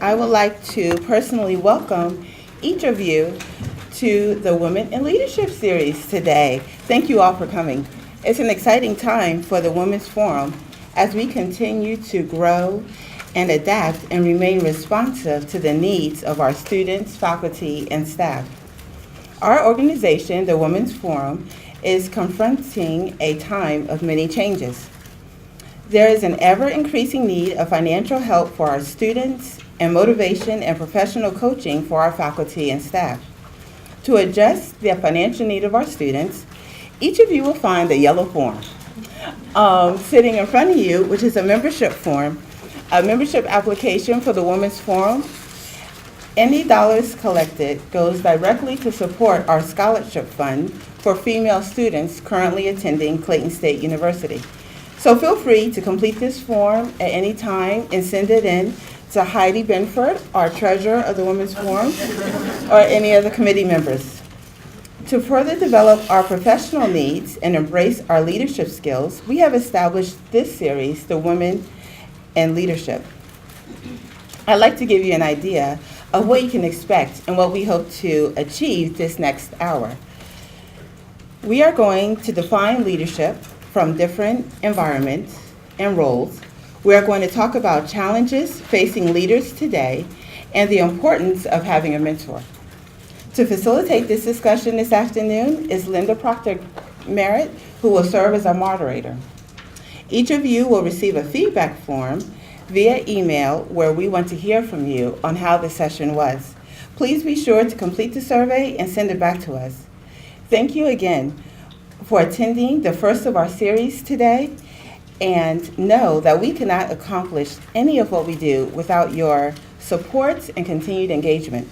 I would like to personally welcome each of you to the Women in Leadership series today. Thank you all for coming. It's an exciting time for the Women's Forum as we continue to grow and adapt and remain responsive to the needs of our students, faculty, and staff. Our organization, the Women's Forum, is confronting a time of many changes. There is an ever-increasing need of financial help for our students and motivation and professional coaching for our faculty and staff. To address the financial need of our students, each of you will find a yellow form sitting in front of you, which is a membership form, a membership application for the Women's Forum. Any dollars collected goes directly to support our scholarship fund for female students currently attending Clayton State University. So feel free to complete this form at any time and send it in to Heidi Benford, our treasurer of the Women's Forum, or any of the committee members. To further develop our professional needs and embrace our leadership skills, we have established this series, the Women in Leadership. I'd like to give you an idea of what you can expect and what we hope to achieve this next hour. We are going to define leadership from different environments and roles. We are going to talk about challenges facing leaders today and the importance of having a mentor. To facilitate this discussion this afternoon is Linda Proctor-Merritt, who will serve as our moderator. Each of you will receive a feedback form via email where we want to hear from you on how the session was. Please be sure to complete the survey and send it back to us. Thank you again for attending the first of our series today, and know that we cannot accomplish any of what we do without your support and continued engagement.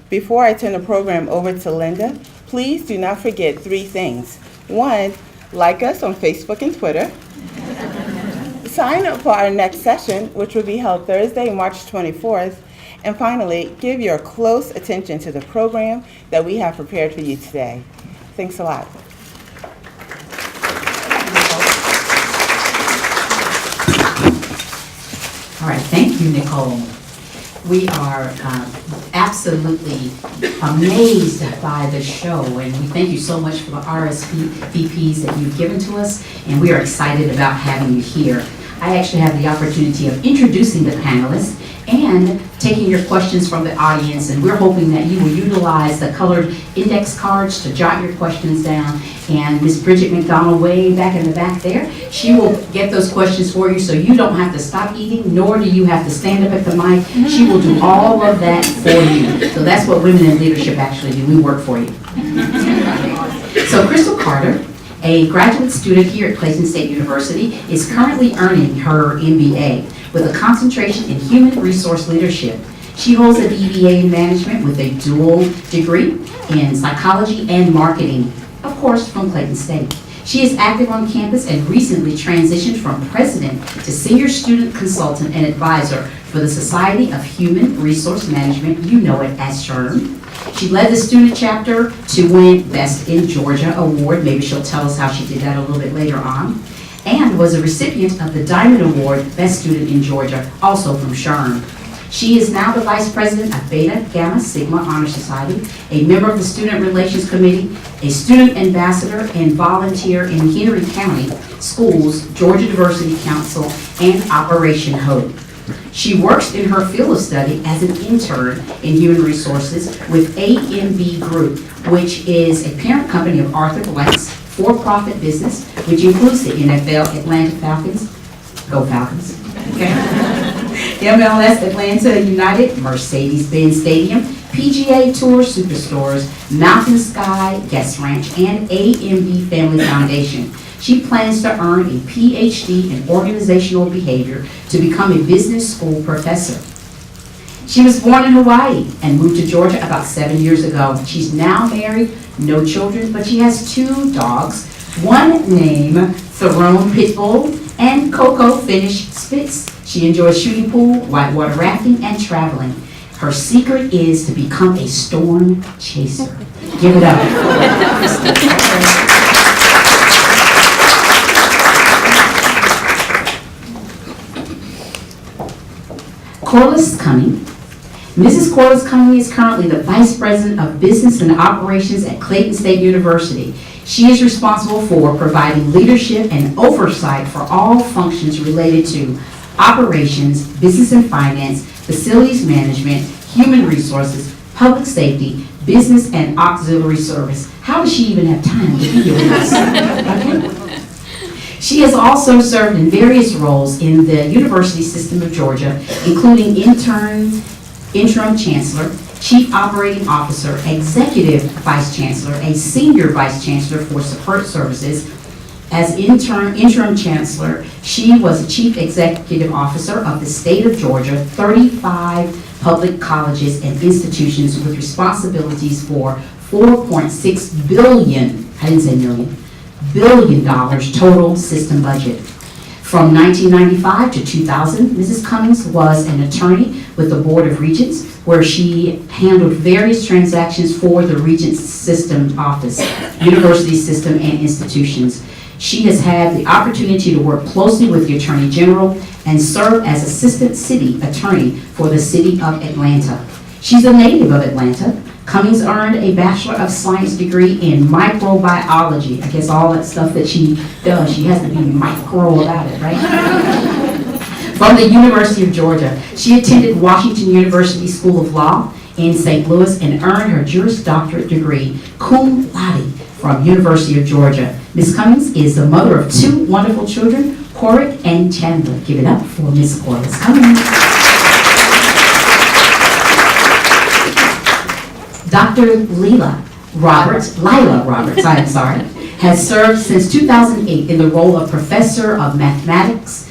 Before I turn the program over to Linda, please do not forget 3 things. 1, like us on Facebook and Twitter. Sign up for our next session, which will be held Thursday, March 24th. And finally, give your close attention to the program that we have prepared for you today. Thanks a lot. All right, thank you, Nicole. We are absolutely amazed by the show, and we thank you so much for the RSVPs that you've given to us, and we are excited about having you here. I actually have the opportunity of introducing the panelists and taking your questions from the audience, and we're hoping that you will utilize the colored index cards to jot your questions down. And Ms. Bridget McDonald, way back in the back there, she will get those questions for you so you don't have to stop eating, nor do you have to stand up at the mic. She will do all of that for you. So that's what Women in Leadership actually do. We work for you. So Krystle Carter, a graduate student here at Clayton State University, is currently earning her MBA with a concentration in human resource leadership. She holds a BBA in management with a dual degree in psychology and marketing, of course, from Clayton State. She is active on campus and recently transitioned from president to senior student consultant and advisor for the Society of Human Resource Management, you know it as SHRM. She led the student chapter to win Best in Georgia award. Maybe she'll tell us how she did that a little bit later on. And was a recipient of the Diamond Award, Best Student in Georgia, also from SHRM. She is now the Vice President of Beta Gamma Sigma Honor Society, a member of the Student Relations Committee, a student ambassador and volunteer in Henry County Schools, Georgia Diversity Council, and Operation Hope. She works in her field of study as an intern in human resources with AMB Group, which is a parent company of Arthur Black's for-profit business, which includes the NFL Atlanta Falcons, go Falcons, okay? MLS Atlanta United, Mercedes-Benz Stadium, PGA Tour Superstores, Mountain Sky Guest Ranch, and AMB Family Foundation. She plans to earn a PhD in organizational behavior to become a business school professor. She was born in Hawaii and moved to Georgia about 7 years ago. She's now married, no children, but she has 2 dogs, one named Tyrone Pitbull and Coco Finnish Spitz. She enjoys shooting pool, whitewater rafting, and traveling. Her secret is to become a storm chaser. Give it up. Corlis Cummings Mrs. Corlis Cummings is currently the Vice President of Business and Operations at Clayton State University. She is responsible for providing leadership and oversight for all functions related to operations, business and finance, facilities management, human resources, public safety, business and auxiliary service. How does she even have time to be here with us? Okay. She has also served in various roles in the University System of Georgia, including interim chancellor, chief operating officer, executive vice chancellor, a senior vice chancellor for support services. As interim chancellor, she was the chief executive officer of the state of Georgia, 35 public colleges and institutions with responsibilities for $4.6 billion, I didn't say million, billion dollars total system budget. From 1995 to 2000, Mrs. Cummings was an attorney with the Board of Regents, where she handled various transactions for the Regents System Office, university system, and institutions. She has had the opportunity to work closely with the Attorney General and serve as Assistant City Attorney for the City of Atlanta. She's a native of Atlanta. Cummings earned a Bachelor of Science degree in microbiology. I guess all that stuff that she does, she has to be micro about it, right? From the University of Georgia. She attended Washington University School of Law in St. Louis and earned her Juris Doctorate degree, cum laude, from University of Georgia. Ms. Cummings is the mother of two wonderful children, Corrick and Chandler. Give it up for Ms. Corlis Cummings. Dr. Lila Roberts, has served since 2008 in the role of Professor of Mathematics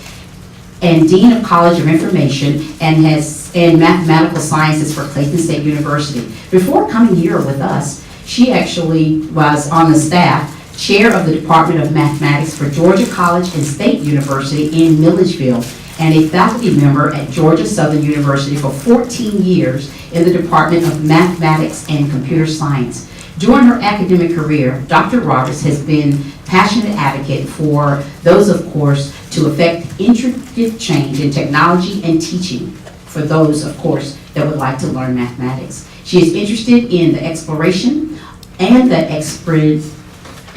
and Dean of College of Information and Mathematical Sciences for Clayton State University. Before coming here with us, she actually was on the staff, chair of the Department of Mathematics for Georgia College and State University in Milledgeville, and a faculty member at Georgia Southern University for 14 years in the Department of Mathematics and Computer Science. During her academic career, Dr. Roberts has been passionate advocate for those, of course, to effect intricate change in technology and teaching for those, of course, that would like to learn mathematics. She is interested in the exploration and the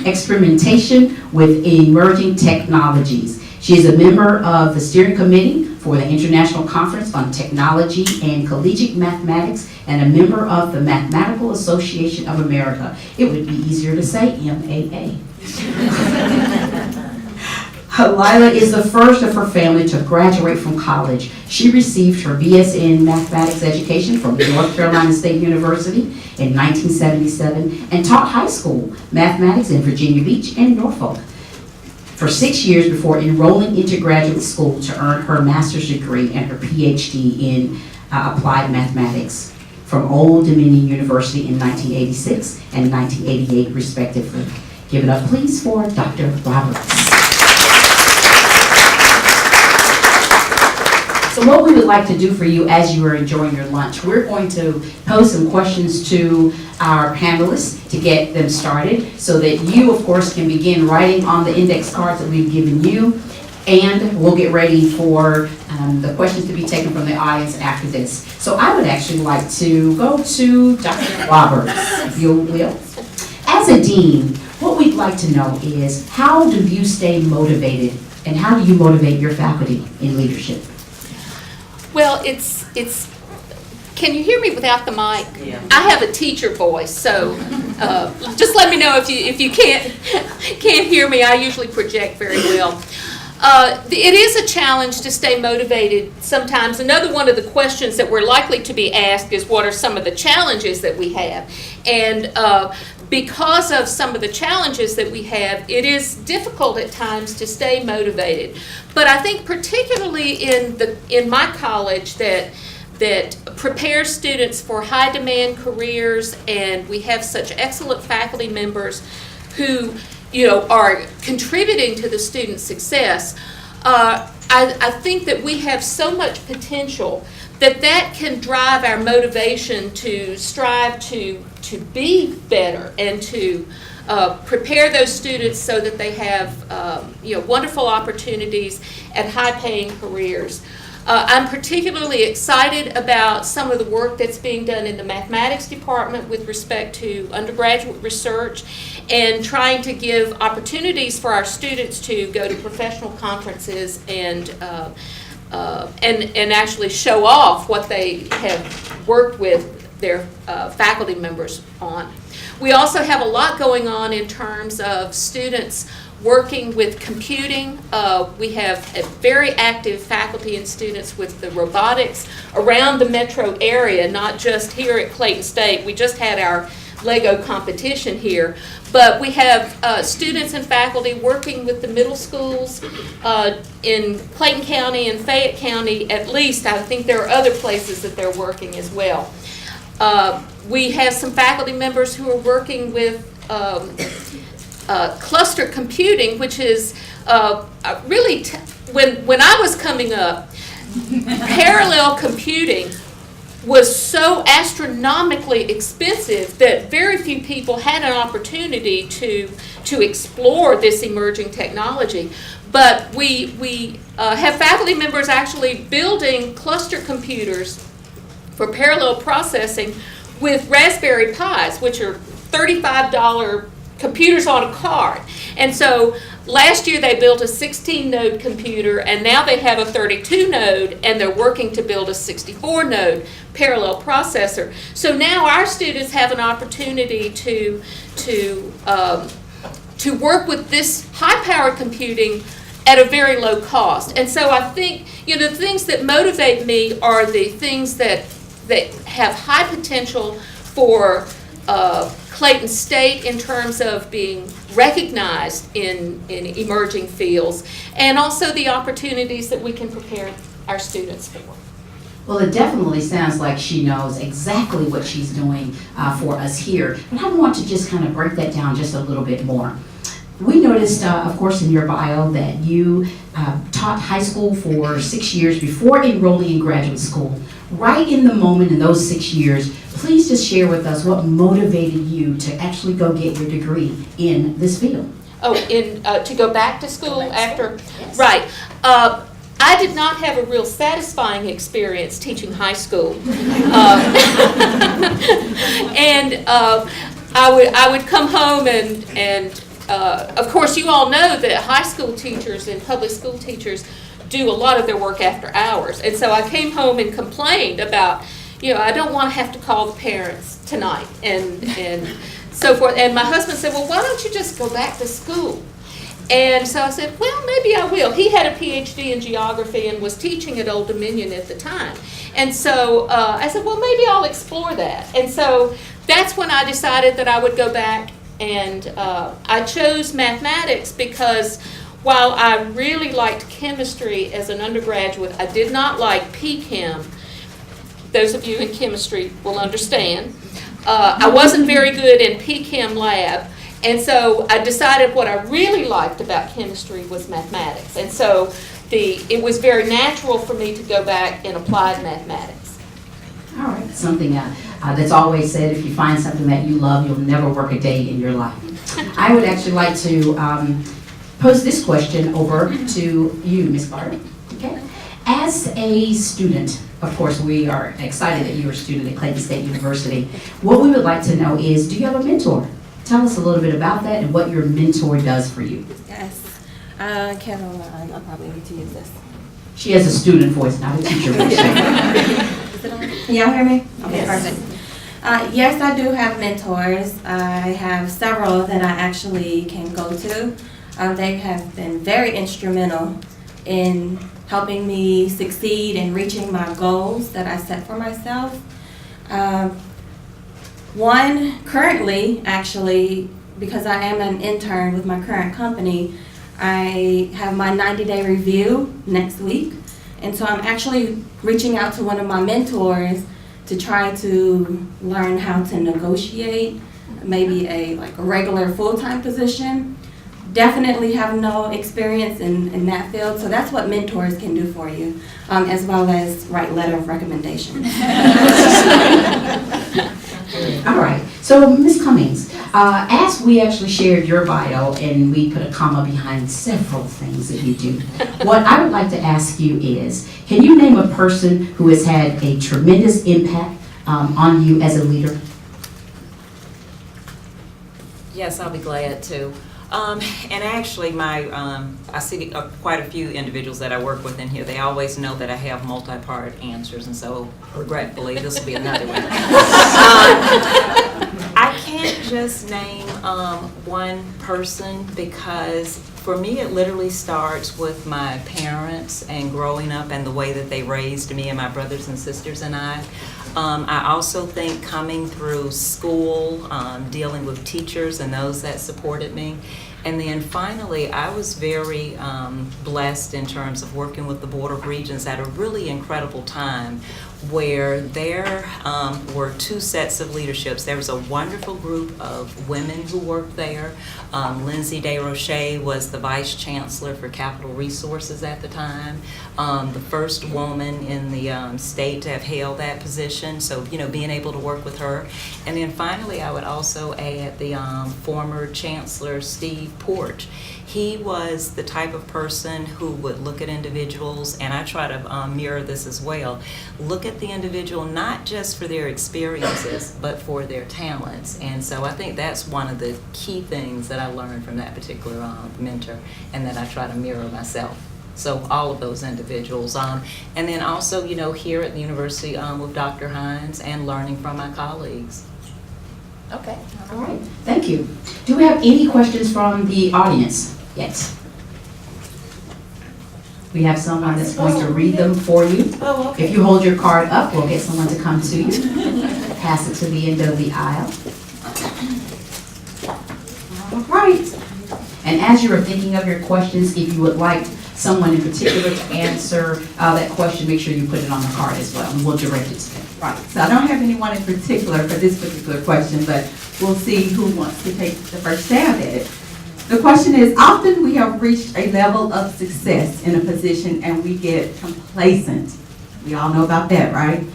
experimentation with emerging technologies. She is a member of the steering committee for the International Conference on Technology and Collegiate Mathematics and a member of the Mathematical Association of America. It would be easier to say MAA. Lila is the first of her family to graduate from college. She received her BS in Mathematics education from North Carolina State University in 1977 and taught high school mathematics in Virginia Beach and Norfolk for 6 years before enrolling into graduate school to earn her master's degree and her PhD in applied mathematics from Old Dominion University in 1986 and 1988 respectively. Give it up please for Dr. Roberts. So what we would like to do for you as you are enjoying your lunch, we're going to pose some questions to our panelists to get them started so that you, of course, can begin writing on the index cards that we've given you, and we'll get ready for the questions to be taken from the audience after this. So I would actually like to go to Dr. Roberts, if you will. As a dean, what we'd like to know is how do you stay motivated and how do you motivate your faculty in leadership? Well, it's. Can you hear me without the mic? Yeah. I have a teacher voice, so just let me know if you can't hear me. I usually project very well. It is a challenge to stay motivated sometimes. Another one of the questions that we're likely to be asked is what are some of the challenges that we have, and because of some of the challenges that we have, it is difficult at times to stay motivated. But I think particularly in my college that prepares students for high demand careers, and we have such excellent faculty members who are contributing to the student success. I think that we have so much potential that can drive our motivation to strive to be better and to prepare those students so that they have wonderful opportunities at high-paying careers. I'm particularly excited about some of the work that's being done in the mathematics department with respect to undergraduate research and trying to give opportunities for our students to go to professional conferences and actually show off what they have worked with their faculty members on. We also have a lot going on in terms of students working with computing. We have a very active faculty and students with the robotics around the metro area, not just here at Clayton State. We just had our Lego competition here, but we have students and faculty working with the middle schools in Clayton County and Fayette County, at least. I think there are other places that they're working as well. We have some faculty members who are working with cluster computing, which is really, when I was coming up, parallel computing was so astronomically expensive that very few people had an opportunity to explore this emerging technology. But we have faculty members actually building cluster computers for parallel processing with Raspberry Pis, which are $35 computers on a card. And so last year they built a 16-node computer, and now they have a 32-node, and they're working to build a 64-node parallel processor. So now our students have an opportunity to work with this high-powered computing at a very low cost. And so I think, the things that motivate me are the things that have high potential for Clayton State in terms of being recognized in emerging fields, and also the opportunities that we can prepare our students for. Well, it definitely sounds like she knows exactly what she's doing for us here. But I want to just kind of break that down just a little bit more. We noticed, of course, in your bio that you taught high school for 6 years before enrolling in graduate school. Right in the moment in those 6 years, please just share with us what motivated you to actually go get your degree in this field. Oh, to go back to school after? Yes. Right. I did not have a real satisfying experience teaching high school. And I would come home and of course you all know that high school teachers and public school teachers do a lot of their work after hours. And so I came home and complained about, I don't want to have to call the parents tonight and so forth. And my husband said, well, why don't you just go back to school? And so I said, well, maybe I will. He had a PhD in geography and was teaching at Old Dominion at the time. And so I said, well, maybe I'll explore that. And so that's when I decided that I would go back, and I chose mathematics because while I really liked chemistry as an undergraduate, I did not like P-Chem. Those of you in chemistry will understand. I wasn't very good in P-Chem lab, and so I decided what I really liked about chemistry was mathematics. And so it was very natural for me to go back and apply mathematics. All right, something that's always said, if you find something that you love, you'll never work a day in your life. I would actually like to pose this question over to you, Ms. Barr. Okay. As a student, of course, we are excited that you're a student at Clayton State University. What we would like to know is, do you have a mentor? Tell us a little bit about that and what your mentor does for you. Yes. Caroline, I'll probably need to use this. She has a student voice, not a teacher voice. Is it on? Can y'all hear me? Okay, Yes. perfect. Yes, I do have mentors. I have several that I actually can go to. They have been very instrumental in helping me succeed in reaching my goals that I set for myself. One, currently, actually, because I am an intern with my current company, I have my 90-day review next week. And so I'm actually reaching out to one of my mentors to try to learn how to negotiate maybe a regular full-time position. Definitely have no experience in that field, so that's what mentors can do for you, as well as write letter of recommendation. All right. So, Ms. Cummings, As we actually shared your bio and we put a comma behind several things that you do, what I would like to ask you is, can you name a person who has had a tremendous impact on you as a leader? Yes, I'll be glad to. And actually, I see quite a few individuals that I work with in here. They always know that I have multi-part answers, and so regretfully, this will be another one. I can't just name one person, because for me, it literally starts with my parents and growing up and the way that they raised me and my brothers and sisters and I. I also think coming through school, dealing with teachers and those that supported me. And then finally, I was very blessed in terms of working with the Board of Regents at a really incredible time where there were two sets of leaderships. There was a wonderful group of women who worked there. Lindsay DeRoche was the Vice Chancellor for Capital Resources at the time, the first woman in the state to have held that position, so being able to work with her. And then finally, I would also add the former Chancellor Steve Porch. He was the type of person who would look at individuals, and I try to mirror this as well, look at the individual not just for their experiences, but for their talents. And so I think that's one of the key things that I learned from that particular mentor, and that I try to mirror myself. So all of those individuals. And then also, here at the university with Dr. Hines and learning from my colleagues. Okay. All right. Thank you. Do we have any questions from the audience? Yes. We have someone that's going to read them for you. Oh, okay. If you hold your card up, we'll get someone to come to you. Pass it to the end of the aisle. All right. And as you are thinking of your questions, if you would like someone in particular to answer that question, make sure you put it on the card as well, and we'll direct it to them. Right, so I don't have anyone in particular for this particular question, but we'll see who wants to take the first stab at it. The question is, often we have reached a level of success in a position and we get complacent. We all know about that, right?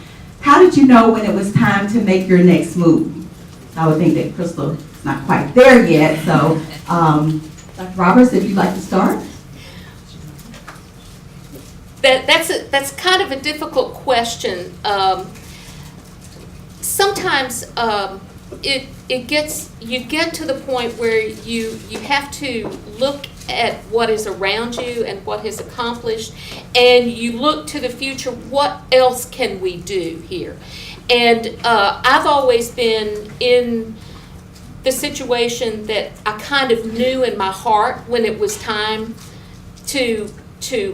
How did you know when it was time to make your next move? I would think that Krystle is not quite there yet, so Dr. Roberts, if you'd like to start. That's kind of a difficult question. Sometimes you get to the point where you have to look at what is around you and what is accomplished, and you look to the future. What else can we do here? And I've always been in the situation that I kind of knew in my heart when it was time to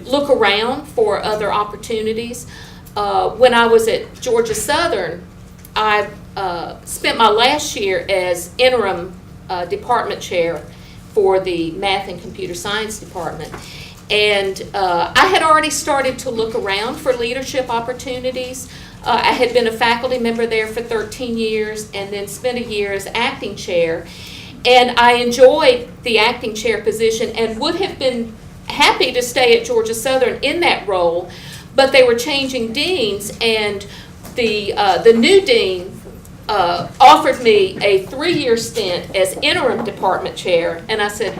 look around for other opportunities. When I was at Georgia Southern, I spent my last year as interim department chair for the math and computer science department. And I had already started to look around for leadership opportunities. I had been a faculty member there for 13 years and then spent a year as acting chair. And I enjoyed the acting chair position and would have been happy to stay at Georgia Southern in that role, but they were changing deans, and the new dean offered me a 3-year stint as interim department chair, and I said,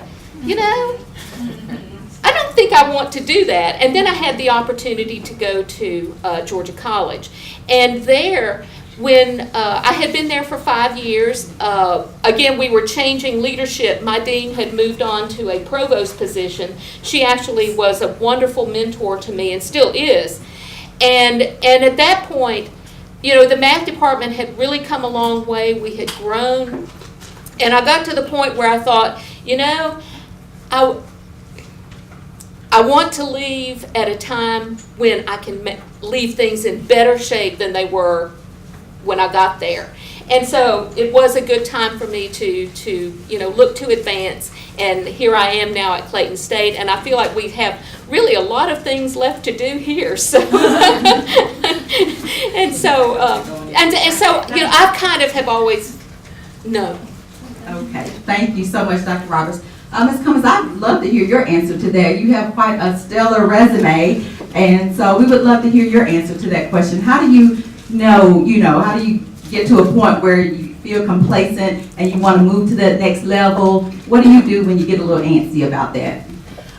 I don't think I want to do that. And then I had the opportunity to go to Georgia College, and there, when I had been there for 5 years, again, we were changing leadership. My dean had moved on to a provost position. She actually was a wonderful mentor to me and still is. And at that point, the math department had really come a long way. We had grown. And I got to the point where I thought, I want to leave at a time when I can leave things in better shape than they were when I got there. And so it was a good time for me to look to advance, and here I am now at Clayton State, and I feel like we have really a lot of things left to do here. So and so I kind of have always known. Okay, thank you so much, Dr. Roberts. Ms. Cummings, I'd love to hear your answer to that. You have quite a stellar resume, and so we would love to hear your answer to that question. How do you know, how do you get to a point where feel complacent and you want to move to the next level? What do you do when you get a little antsy about that?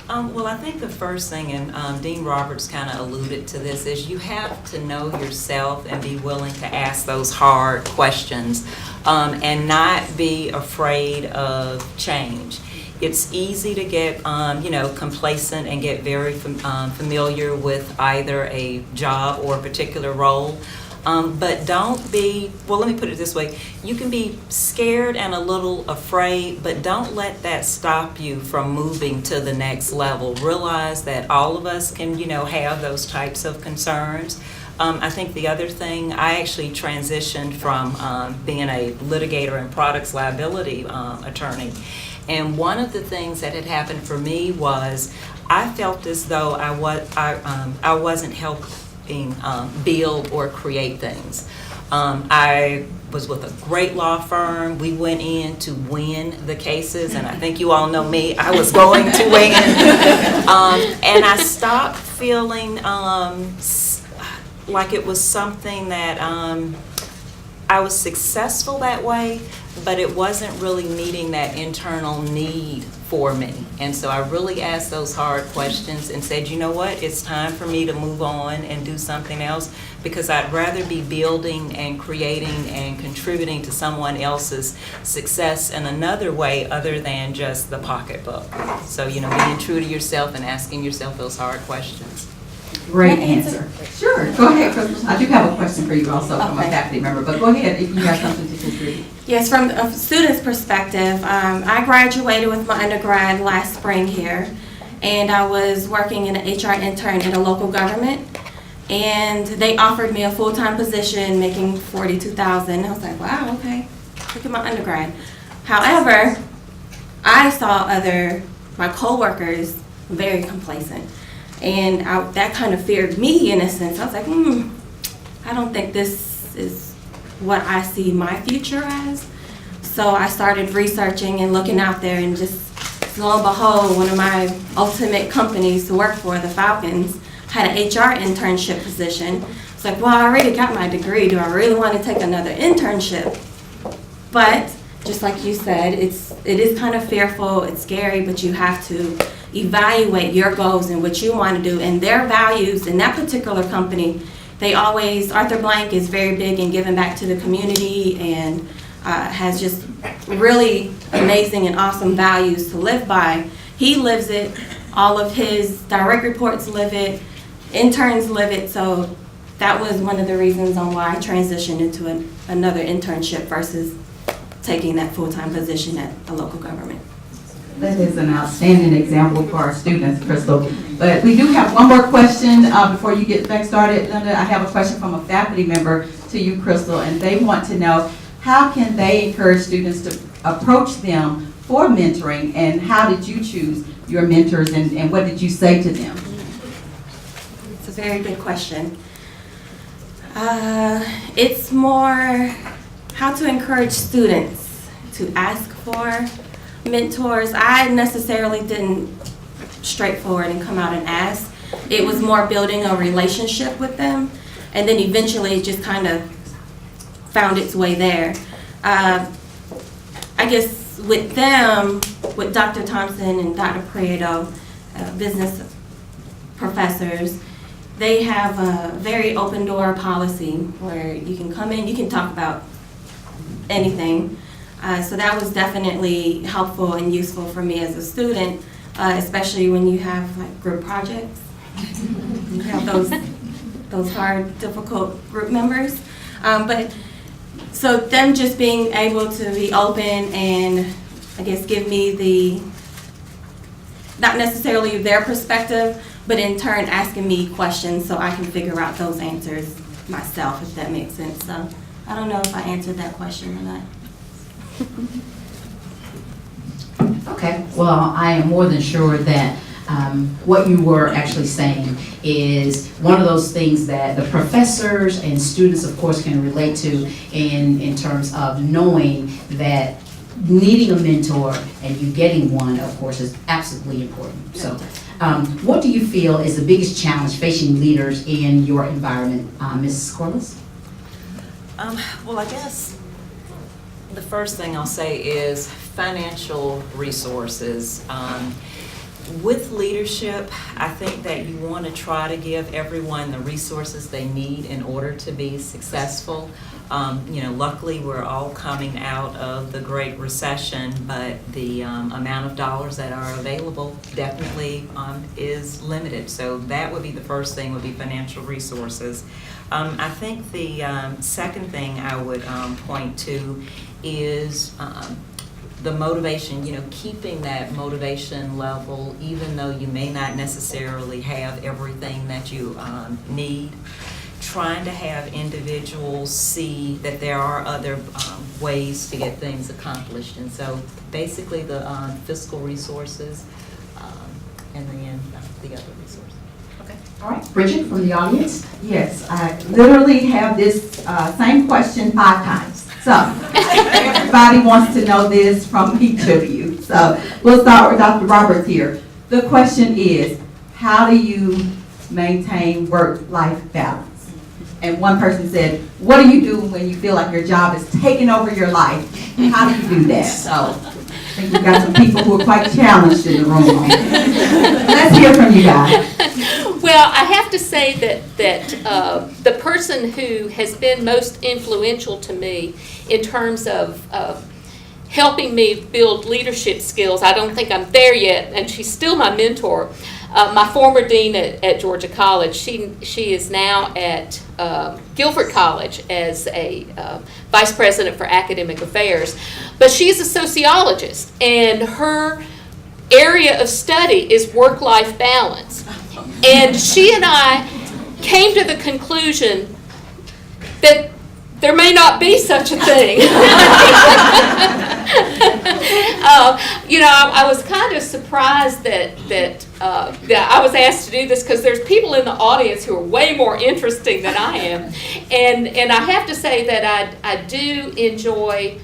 Well, I think the first thing, and Dean Roberts kind of alluded to this, is you have to know yourself and be willing to ask those hard questions and not be afraid of change. It's easy to get, complacent and get very familiar with either a job or a particular role. But don't be, well, let me put it this way. You can be scared and a little afraid, but don't let that stop you from moving to the next level. Realize that all of us can, have those types of concerns. I think the other thing, I actually transitioned from being a litigator and products liability attorney. And one of the things that had happened for me was I felt as though I wasn't helping build or create things. I was with a great law firm. We went in to win the cases, and I think you all know me. I was going to win. And I stopped feeling like it was something that I was successful that way, but it wasn't really meeting that internal need for me. And so I really asked those hard questions and said, you know what, it's time for me to move on and do something else, because I'd rather be building and creating and contributing to someone else's success in another way other than just the pocketbook. So, being true to yourself and asking yourself those hard questions. Great answer. Sure, go ahead, Krystle. I do have a question for you also from a faculty member, but go ahead if you have something to contribute. Yes, from a student's perspective, I graduated with my undergrad last spring here, and I was working in an HR intern at a local government, and they offered me a full-time position making $42,000. I was like, wow, okay, look at my undergrad. However, I saw my coworkers very complacent, and that kind of feared me in a sense. I was like, I don't think this is what I see my future as. So I started researching and looking out there, and just lo and behold, one of my ultimate companies to work for, the Falcons, had an HR internship position. It's like, well, I already got my degree. Do I really want to take another internship? But just like you said, it is kind of fearful, it's scary, but you have to evaluate your goals and what you want to do and their values in that particular company. They always, Arthur Blank is very big in giving back to the community and has just really amazing and awesome values to live by. He lives it, all of his direct reports live it, interns live it, so that was one of the reasons on why I transitioned into another internship versus taking that full-time position at a local government. That is an outstanding example for our students, Krystle. But we do have one more question before you get back started, Linda. I have a question from a faculty member to you, Krystle, and they want to know, how can they encourage students to approach them for mentoring, and how did you choose your mentors, and what did you say to them? It's a very good question. It's more how to encourage students to ask for mentors. I necessarily didn't straightforward and come out and ask. It was more building a relationship with them, and then eventually it just kind of found its way there. I guess with them, with Dr. Thompson and Dr. Prieto, business professors, they have a very open door policy where you can come in, you can talk about anything. So that was definitely helpful and useful for me as a student, especially when you have like group projects. You have those hard, difficult group members. But so them just being able to be open and I guess give me not necessarily their perspective, but in turn asking me questions so I can figure out those answers myself, if that makes sense. So I don't know if I answered that question or not. Okay, well, I am more than sure that what you were actually saying is one of those things that the professors and students, of course, can relate to in terms of knowing that needing a mentor and you getting one, of course, is absolutely important. So what do you feel is the biggest challenge facing leaders in your environment, Mrs. Corlis? Well, I guess The first thing I'll say is financial resources. With leadership, I think that you want to try to give everyone the resources they need in order to be successful. Luckily, we're all coming out of the Great Recession, but the amount of dollars that are available definitely is limited. So that would be the first thing, would be financial resources. I think the second thing I would point to is the motivation, keeping that motivation level, even though you may not necessarily have everything that you need. Trying to have individuals see that there are other ways to get things accomplished. And so basically the fiscal resources and then the other resources. Okay. All right, Bridget from the audience. Yes, I literally have this same question 5 times. So everybody wants to know this from each of you. So we'll start with Dr. Roberts here. The question is, how do you maintain work-life balance? And one person said, what do you do when you feel like your job is taking over your life? How do you do that? So I think we've got some people who are quite challenged in the room. Let's hear from you guys. Well, I have to say that the person who has been most influential to me in terms of helping me build leadership skills, I don't think I'm there yet, and she's still my mentor. My former dean at Georgia College, she is now at Guilford College as a vice president for academic affairs. But she's a sociologist, and her area of study is work-life balance. And she and I came to the conclusion that there may not be such a thing. I was kind of surprised that I was asked to do this, because there's people in the audience who are way more interesting than I am. And I have to say that I do enjoy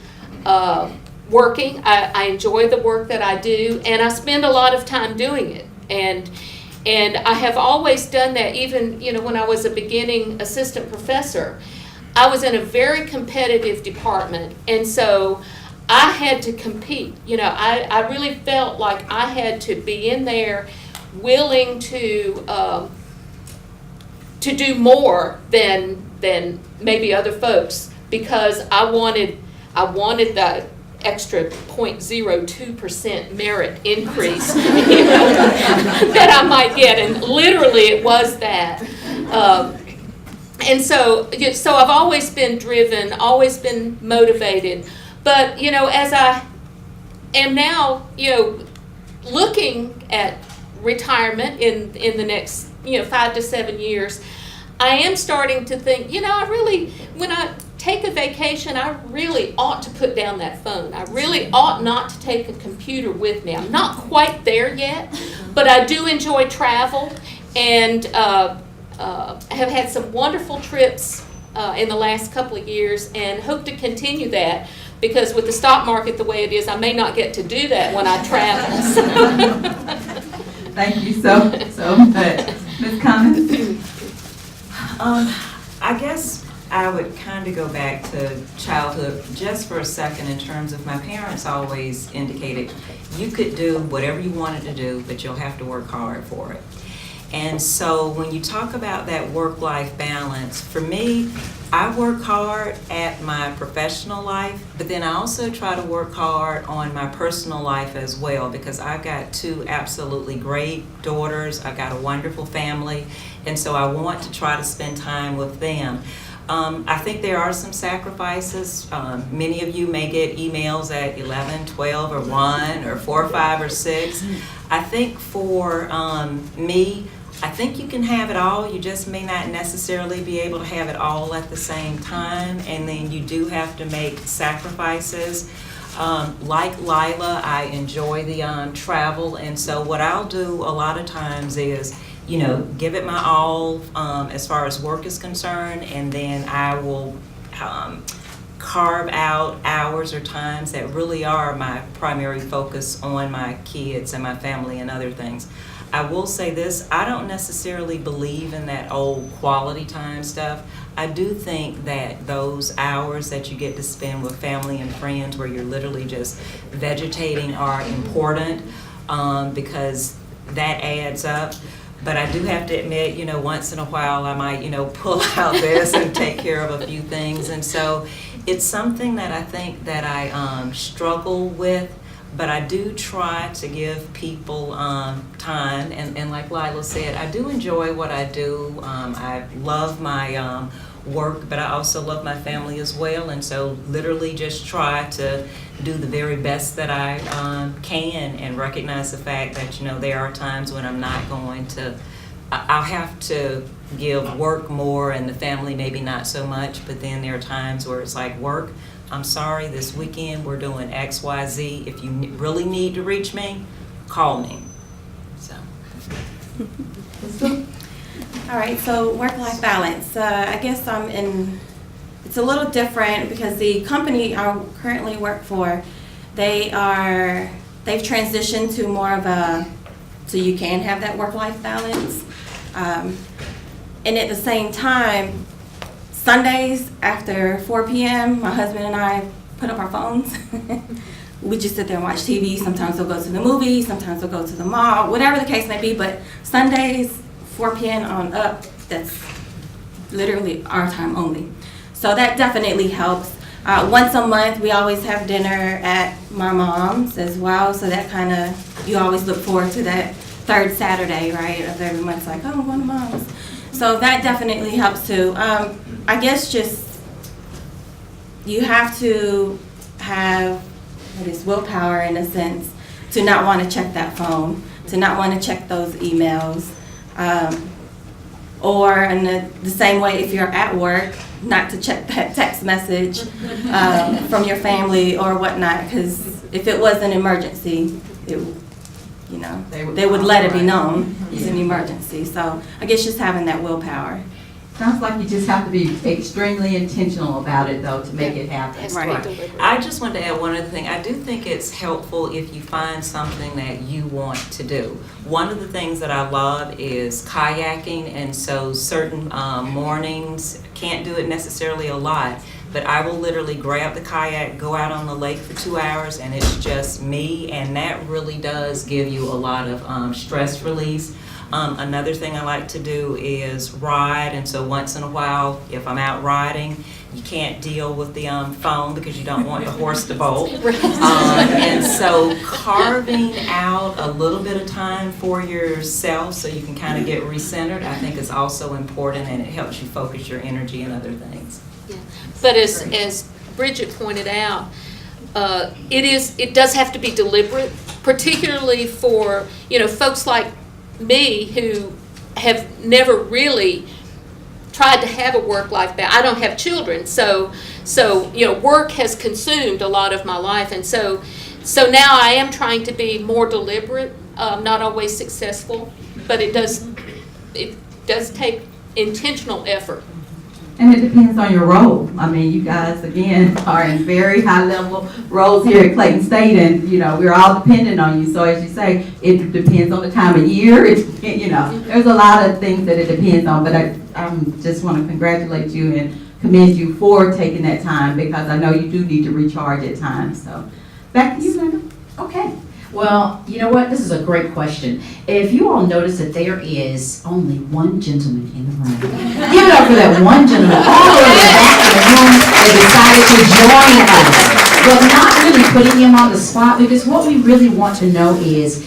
working. I enjoy the work that I do, and I spend a lot of time doing it. And I have always done that, even when I was a beginning assistant professor. I was in a very competitive department, and so I had to compete. I really felt like I had to be in there willing to do more than maybe other folks, because I wanted the extra 0.02% merit increase that I might get, and literally it was that. And so I've always been driven, always been motivated. But, as I am now, looking at retirement in the next, 5 to 7 years, I am starting to think, when I take a vacation, I really ought to put down that phone. I really ought not to take a computer with me. I'm not quite there yet, but I do enjoy travel, and have had some wonderful trips in the last couple of years, and hope to continue that, because with the stock market the way it is, I may not get to do that when I travel. Thank you so much. Ms. Cummings? I guess I would kind of go back to childhood just for a second, in terms of my parents always indicated you could do whatever you wanted to do, but you'll have to work hard for it. And so when you talk about that work-life balance, for me, I work hard at my professional life, but then I also try to work hard on my personal life as well, because I've got 2 absolutely great daughters. I've got a wonderful family, and so I want to try to spend time with them. I think there are some sacrifices. Many of you may get emails at 11, 12, or 1, or 4, 5, or 6. I think for me, I think you can have it all. You just may not necessarily be able to have it all at the same time, and then you do have to make sacrifices. Like Lila, I enjoy the travel, and so what I'll do a lot of times is, give it my all as far as work is concerned, and then I will carve out hours or times that really are my primary focus on my kids and my family and other things. I will say this, I don't necessarily believe in that old quality time stuff. I do think that those hours that you get to spend with family and friends where you're literally just vegetating are important, because that adds up. But I do have to admit, once in a while I might, pull out this and take care of a few things. And so it's something that I think that I struggle with, but I do try to give people time. And like Lila said, I do enjoy what I do. I love my work, but I also love my family as well. And so literally just try to do the very best that I can, and recognize the fact that, there are times when I'm not going to, I'll have to give work more and the family maybe not so much, but then there are times where it's like, work, I'm sorry, this weekend we're doing X, Y, Z. If you really need to reach me, call me. So. All right, so work-life balance. I guess it's a little different because the company I currently work for, they've transitioned to more of so you can have that work-life balance. And at the same time, Sundays after 4 p.m., my husband and I put up our phones. We just sit there and watch TV. Sometimes we'll go to the movies, sometimes we'll go to the mall, whatever the case may be, but Sundays, 4 p.m. on up, that's literally our time only. So that definitely helps. Once a month, we always have dinner at my mom's as well. So that kind of, you always look forward to that third Saturday, right, of every month. It's like, oh, one of mom's. So that definitely helps too. I guess just, you have to have this willpower in a sense to not want to check that phone, to not want to check those emails. Or in the same way, if you're at work, not to check that text message from your family or whatnot, because if it was an emergency, they would let it be known it's an emergency. So I guess just having that willpower. Sounds like you just have to be extremely intentional about it, though, to make it happen. Has Right. to be deliberate. I just wanted to add one other thing. I do think it's helpful if you find something that you want to do. One of the things that I love is kayaking, and so certain mornings, can't do it necessarily a lot, but I will literally grab the kayak, go out on the lake for 2 hours, and it's just me, and that really does give you a lot of stress release. Another thing I like to do is ride, and so once in a while, if I'm out riding, you can't deal with the phone because you don't want the horse to bolt. And so carving out a little bit of time for yourself so you can kind of get recentered, I think is also important, and it helps you focus your energy and other things. Yeah. But as Bridget pointed out, it does have to be deliberate, particularly for folks like me who have never really tried to have a work-life balance. I don't have children, so work has consumed a lot of my life, and so now I am trying to be more deliberate. Not always successful, but it does take intentional effort. And it depends on your role. I mean, you guys, again, are in very high-level roles here at Clayton State, and, we're all dependent on you. So as you say, it depends on the time of year. There's a lot of things that it depends on, but I just want to congratulate you and commend you for taking that time, because I know you do need to recharge at times. So back to you, Lila. Okay. Well, you know what? This is a great question. If you all notice that there is only one gentleman in the room, give it up for that one gentleman all the way back in the room that decided to join us. But not really putting him on the spot, because what we really want to know is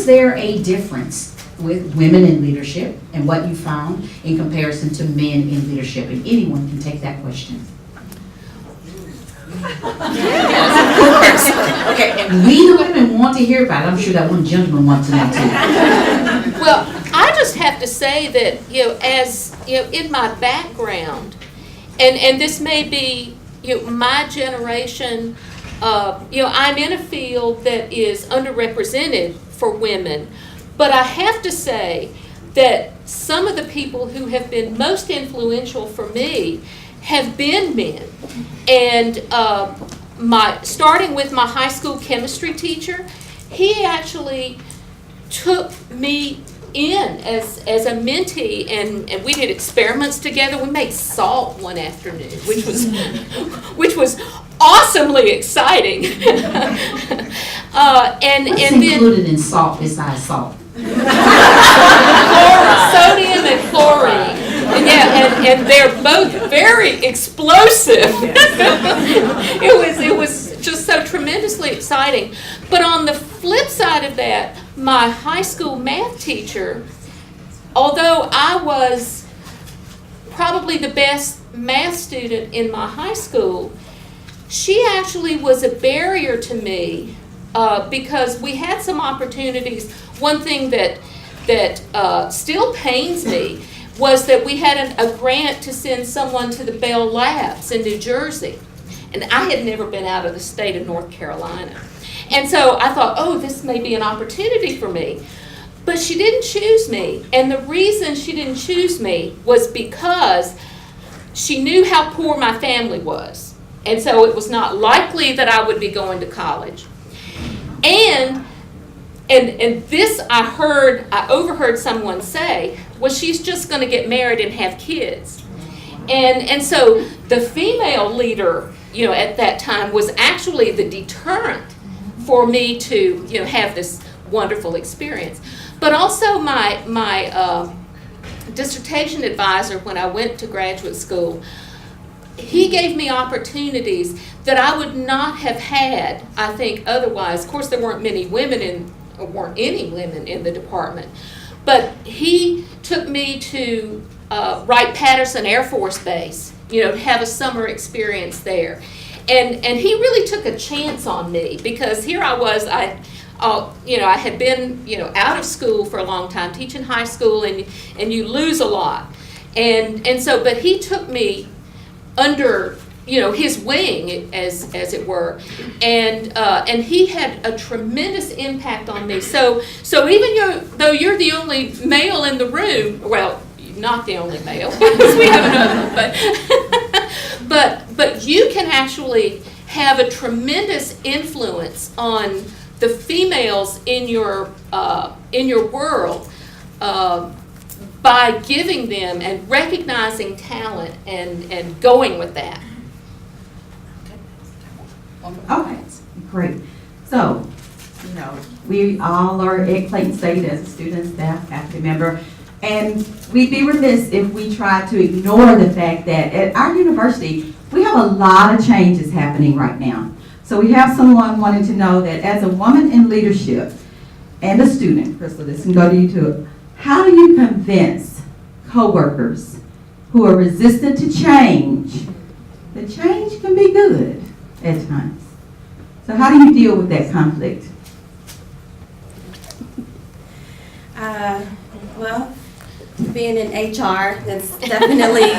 there a difference with women in leadership and what you found in comparison to men in leadership? And anyone can take that question. Okay, and we the women want to hear about it. I'm sure that one gentleman wants to know too. Well, I just have to say that, as in my background, and this may be, my generation, I'm in a field that is underrepresented for women, but I have to say that some of the people who have been most influential for me have been men. And starting with my high school chemistry teacher, he actually took me in as a mentee, and we did experiments together. We made salt one afternoon, which was awesomely exciting. And What's then included in salt besides salt? sodium and chlorine. And yeah, and they're both very explosive. It was just so tremendously exciting. But on the flip side of that, my high school math teacher, although I was probably the best math student in my high school, she actually was a barrier to me because we had some opportunities. One thing that still pains me was that we had a grant to send someone to the Bell Labs in New Jersey. And I had never been out of the state of North Carolina. And so I thought, oh, this may be an opportunity for me. But she didn't choose me. And the reason she didn't choose me was because she knew how poor my family was. And so it was not likely that I would be going to college. And this I overheard someone say, well, she's just going to get married and have kids. And so the female leader, at that time was actually the deterrent for me to, have this wonderful experience. But also my dissertation advisor when I went to graduate school, he gave me opportunities that I would not have had, I think, otherwise. Of course, there weren't any women in the department. But he took me to Wright-Patterson Air Force Base, to have a summer experience there. And he really took a chance on me because here I was, I had been, out of school for a long time, teaching high school, and you lose a lot. And so, but he took me under, his wing, as it were, and he had a tremendous impact on me. So even though you're the only male in the room, well, not the only male, because we have another one, but you can actually have a tremendous influence on the females in your world by giving them and recognizing talent and going with that. Okay, great. So, we all are at Clayton State as a student, staff, faculty member, and we'd be remiss if we tried to ignore the fact that at our university, we have a lot of changes happening right now. So we have someone wanting to know that as a woman in leadership and a student, Krystle, this can go to you too, how do you convince coworkers who are resistant to change that change can be good at times? So how do you deal with that conflict? Well, being in HR, that's definitely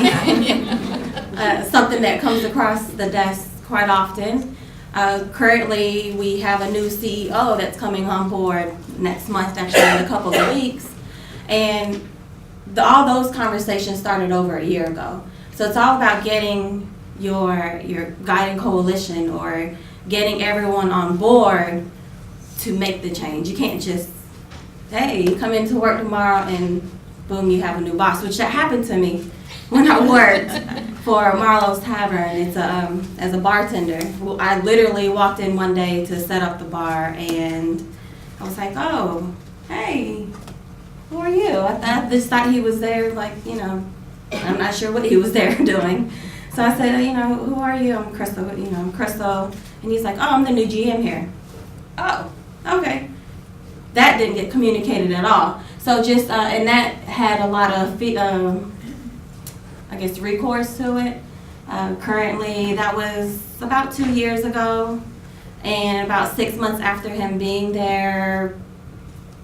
something that comes across the desk quite often. Currently, we have a new CEO that's coming on board next month, actually in a couple of weeks. And all those conversations started over a year ago. So it's all about getting your guiding coalition or getting everyone on board to make the change. You can't just, hey, you come into work tomorrow and boom, you have a new boss, which that happened to me when I worked for Marlowe's Tavern. It's as a bartender. I literally walked in one day to set up the bar, and I was like, oh, hey, who are you? I just thought he was there, I'm not sure what he was there doing. So I said, who are you? I'm Krystle, I'm Krystle. And he's like, oh, I'm the new GM here. Oh, okay. That didn't get communicated at all. So just, and that had a lot of, recourse to it. Currently, that was about 2 years ago. And about 6 months after him being there,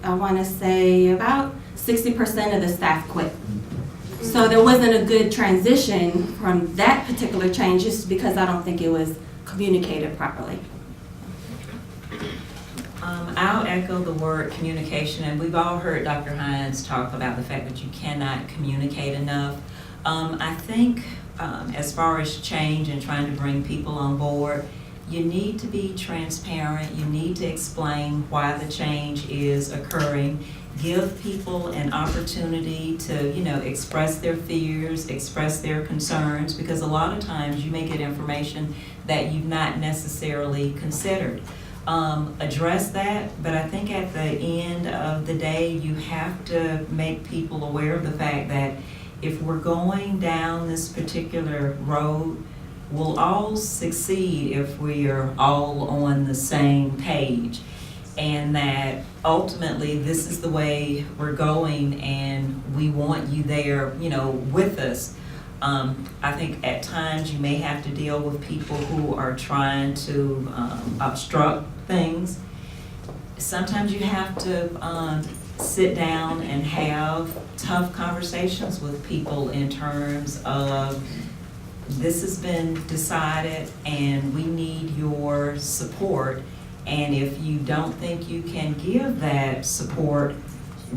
I want to say about 60% of the staff quit. So there wasn't a good transition from that particular change just because I don't think it was communicated properly. I'll echo the word communication, and we've all heard Dr. Hines talk about the fact that you cannot communicate enough. I think as far as change and trying to bring people on board, you need to be transparent. You need to explain why the change is occurring. Give people an opportunity to, express their fears, express their concerns, because a lot of times you may get information that you've not necessarily considered. Address that, but I think at the end of the day, you have to make people aware of the fact that if we're going down this particular road, we'll all succeed if we are all on the same page. And that ultimately this is the way we're going and we want you there, with us. I think at times you may have to deal with people who are trying to obstruct things. Sometimes you have to sit down and have tough conversations with people in terms of this has been decided and we need your support. And if you don't think you can give that support,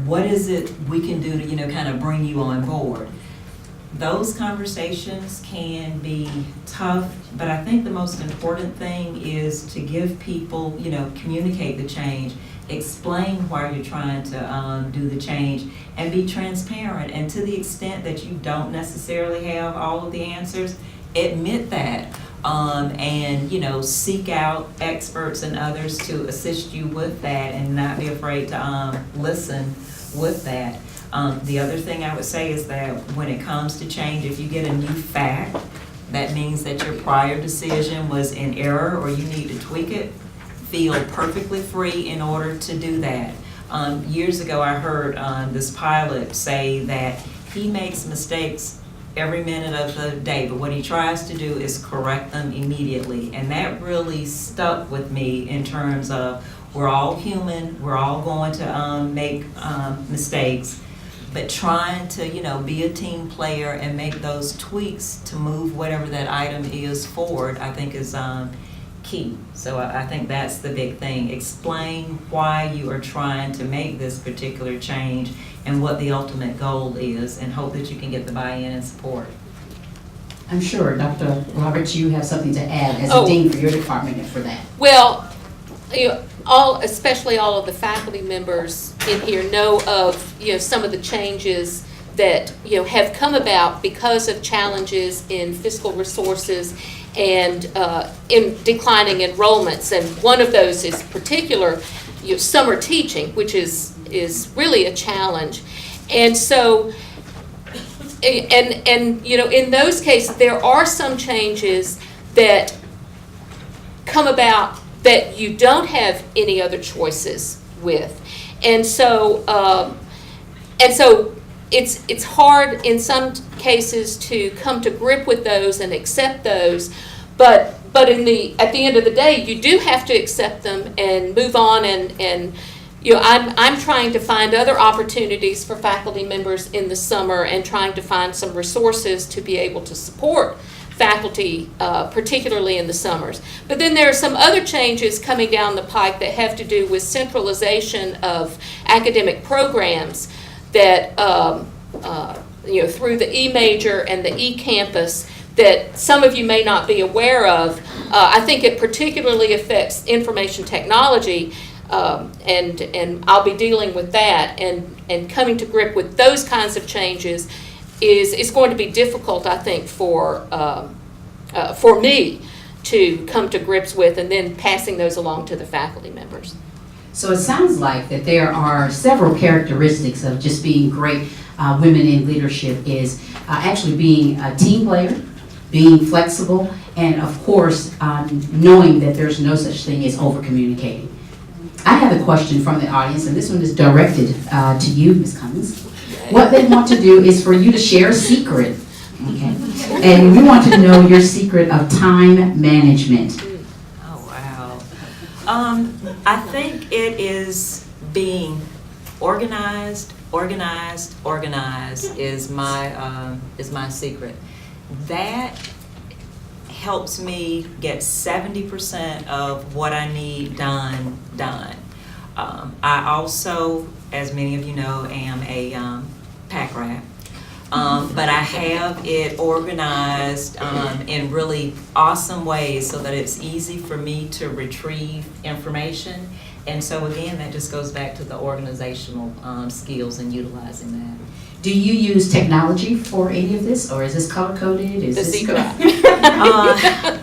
what is it we can do to, kind of bring you on board? Those conversations can be tough, but I think the most important thing is to give people, communicate the change, explain why you're trying to do the change, and be transparent. And to the extent that you don't necessarily have all of the answers, admit that. And seek out experts and others to assist you with that, and not be afraid to listen with that. The other thing I would say is that when it comes to change, if you get a new fact, that means that your prior decision was in error or you need to tweak it, feel perfectly free in order to do that. Years ago, I heard this pilot say that he makes mistakes every minute of the day, but what he tries to do is correct them immediately. And that really stuck with me in terms of we're all human, we're all going to make mistakes, but trying to, be a team player and make those tweaks to move whatever that item is forward, I think is key. So I think that's the big thing. Explain why you are trying to make this particular change and what the ultimate goal is, and hope that you can get the buy-in and support. I'm sure, Dr. Roberts, you have something to add as a dean for your department and for that. Well, especially all of the faculty members in here know of, some of the changes that, have come about because of challenges in fiscal resources and in declining enrollments. And one of those is particular, summer teaching, which is really a challenge. And so, and in those cases, there are some changes that come about that you don't have any other choices with. And so it's hard in some cases to come to grip with those and accept those, but at the end of the day, you do have to accept them and move on. And I'm trying to find other opportunities for faculty members in the summer and trying to find some resources to be able to support faculty, particularly in the summers. But then there are some other changes coming down the pike that have to do with centralization of academic programs that, through the e-major and the e-campus that some of you may not be aware of. I think it particularly affects information technology, and I'll be dealing with that, and coming to grip with those kinds of changes is going to be difficult, I think, for me to come to grips with, and then passing those along to the faculty members. So it sounds like that there are several characteristics of just being great women in leadership is actually being a team player, being flexible, and of course, knowing that there's no such thing as over-communicating. I have a question from the audience, and this one is directed to you, Ms. Cummings. What they want to do is for you to share a secret, okay? And we want to know your secret of time management. Oh, wow. I think it is being organized is my secret. That helps me get 70% of what I need done. I also, as many of you know, am a pack rat. But I have it organized in really awesome ways so that it's easy for me to retrieve information. And so again, that just goes back to the organizational skills and utilizing that. Do you use technology for any of this, or is this color-coded? Is The this secret.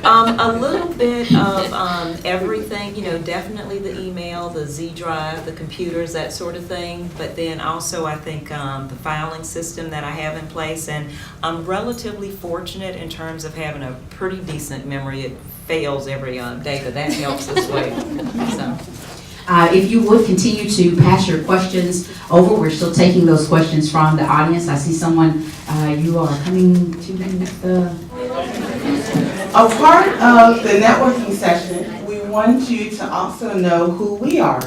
A little bit of everything, you know, definitely the email, the Z drive, the computers, that sort of thing. But then also I think the filing system that I have in place, and I'm relatively fortunate in terms of having a pretty decent memory. It fails every day, but that helps as well. So. If you would continue to pass your questions over, we're still taking those questions from the audience. I see someone, you are coming to the... A part of the networking session, we want you to also know who we are.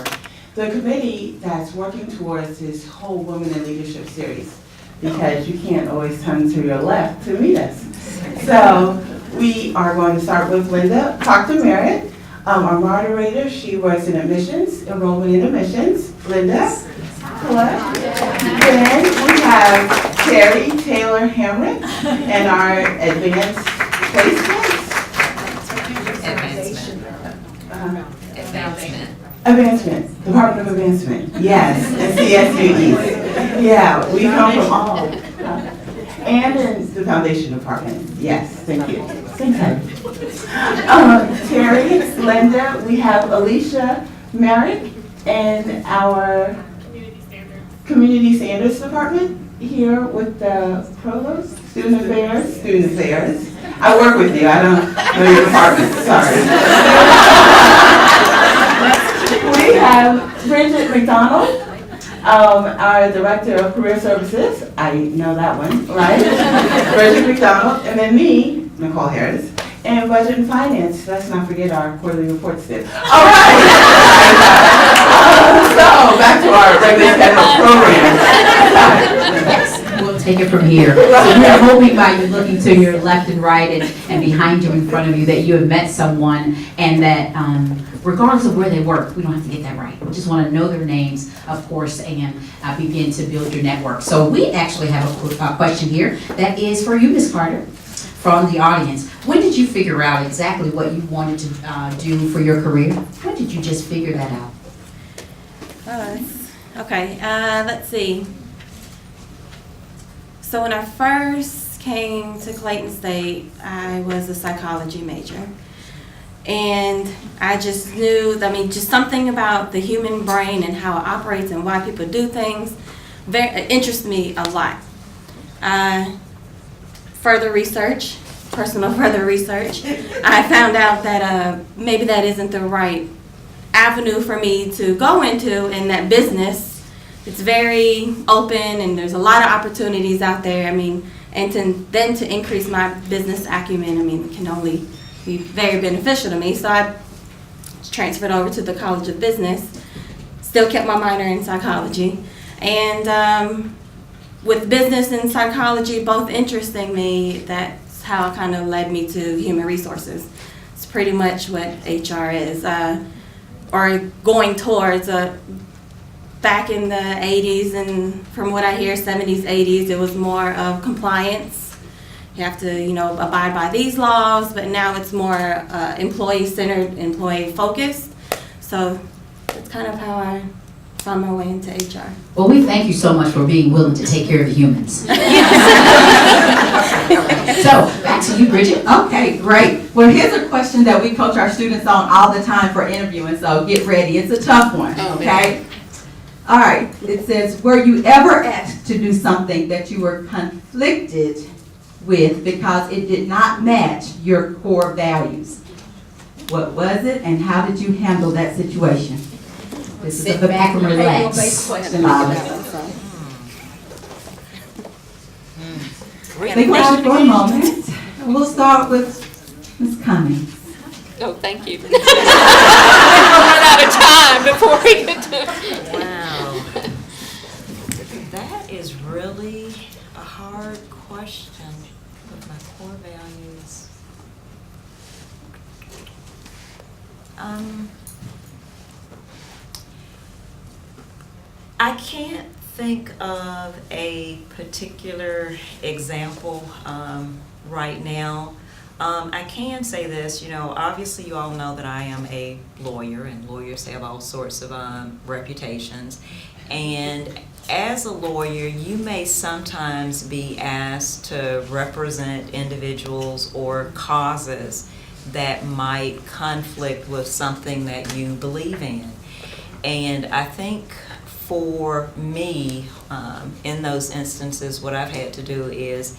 The committee that's working towards this whole Women in Leadership series, because you can't always turn to your left to meet us. So we are going to start with Linda Proctor Merritt. Our moderator, she works in admissions, enrollment in admissions. Linda, hello. Then we have Terry Taylor Hamrick and our advanced placements. Advancement, Department of Advancement, yes, and CSU East. Yeah, we come from all. And in the Foundation Department, yes, thank you. Thank you. Terry, Linda, we have Alicia Merrick and our Community Standards Department here with the provost, Student Affairs. I work with you, I don't know your department, sorry. We have Bridget McDonald, our Director of Career Services. I know that one, right? Bridget McDonald, and then me, Nicole Harris, and Budget and Finance. Let's not forget our quarterly reports did. All right. So back to our regular program. Yes, we'll take it from here. So we're hoping by you looking to your left and right and behind you, in front of you, that you have met someone, and that regardless of where they work, we don't have to get that right. We just want to know their names, of course, and begin to build your network. So we actually have a question here that is for you, Ms. Carter, from the audience. When did you figure out exactly what you wanted to do for your career? When did you just figure that out? Okay, let's see. So when I first came to Clayton State, I was a psychology major. And I just knew, just something about the human brain and how it operates and why people do things interests me a lot. Personal further research, I found out that maybe that isn't the right avenue for me to go into in that business. It's very open and there's a lot of opportunities out there. And to increase my business acumen, it can only be very beneficial to me. So I transferred over to the College of Business, still kept my minor in psychology. And with business and psychology both interesting me, that's how it kind of led me to human resources. It's pretty much what HR is, or going towards. Back in the 80s, and from what I hear, 70s, 80s, it was more of compliance. You have to, abide by these laws, but now it's more employee-centered, employee-focused. So that's kind of how I found my way into HR. Well, we thank you so much for being willing to take care of the humans. So, back to you, Bridget. Okay, great. Well, here's a question that we coach our students on all the time for interviewing, so get ready. It's a tough one, okay? All right, it says, were you ever asked to do something that you were conflicted with because it did not match your core values? What was it, and how did you handle that situation? This is the back and relax. Think about it for a moment. We'll start with Ms. Cummings. Oh, thank you. We'll run out of time before we get to... Wow. That is really a hard question with my core values. I can't think of a particular example right now. I can say this, obviously you all know that I am a lawyer, and lawyers have all sorts of reputations. And as a lawyer, you may sometimes be asked to represent individuals or causes that might conflict with something that you believe in. And I think for me, in those instances, what I've had to do is,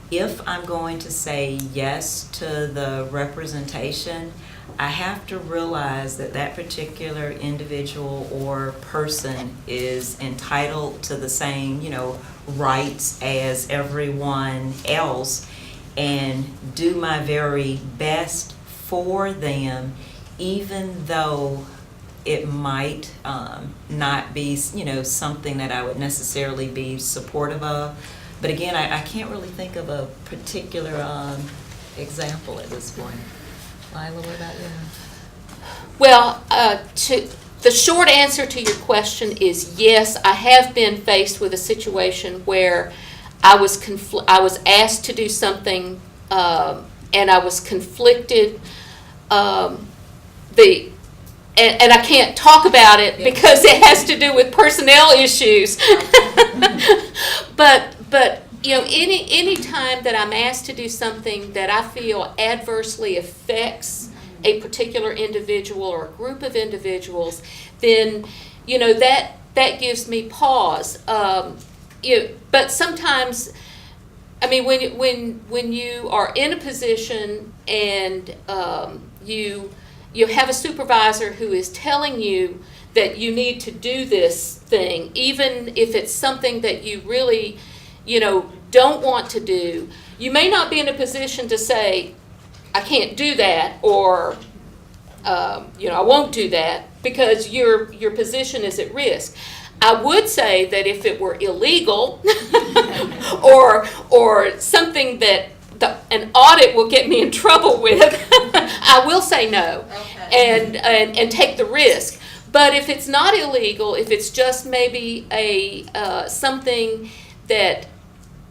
if I'm going to say yes to the representation, I have to realize that that particular individual or person is entitled to the same, rights as everyone else, and do my very best for them, even though it might not be, something that I would necessarily be supportive of. But again, I can't really think of a particular example at this point. Lila, what about you? Well, the short answer to your question is yes. I have been faced with a situation where I was asked to do something, and I was conflicted. And I can't talk about it because it has to do with personnel issues. But any time that I'm asked to do something that I feel adversely affects a particular individual or a group of individuals, then that gives me pause. But sometimes, when you are in a position and you have a supervisor who is telling you that you need to do this thing, even if it's something that you really, don't want to do, you may not be in a position to say, I can't do that, or, I won't do that, because your position is at risk. I would say that if it were illegal or something that an audit will get me in trouble with, I will say no, and take the risk. But if it's not illegal, if it's just maybe something that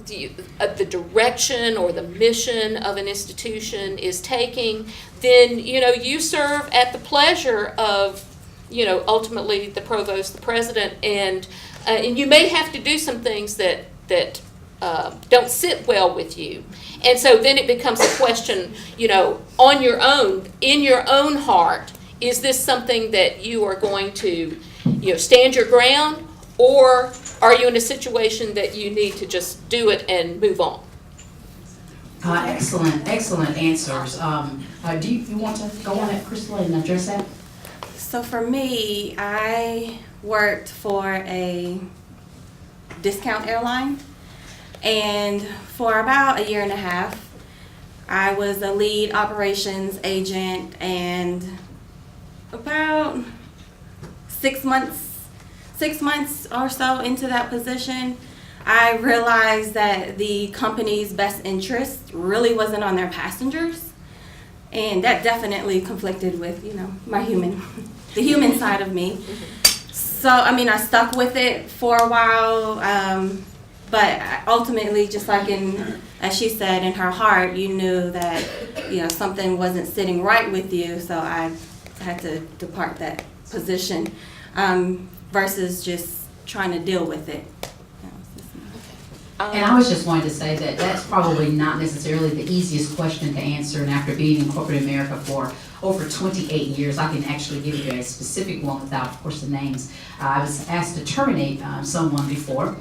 the direction or the mission of an institution is taking, then you serve at the pleasure of ultimately the provost, the president, and you may have to do some things that don't sit well with you. And so then it becomes a question, on your own, in your own heart, is this something that you are going to, stand your ground, or are you in a situation that you need to just do it and move on? Excellent answers. Do you want to go on at Krystle and address that? So for me, I worked for a discount airline, and for about a year and a half, I was a lead operations agent, and about 6 months or so into that position, I realized that the company's best interest really wasn't on their passengers, and that definitely conflicted with, the human side of me. So, I stuck with it for a while, but ultimately, just like as she said, in her heart, you knew that, something wasn't sitting right with you, so I had to depart that position, versus just trying to deal with it. And I was just wanting to say that that's probably not necessarily the easiest question to answer, and after being in corporate America for over 28 years, I can actually give you a specific one without, of course, the names. I was asked to terminate someone before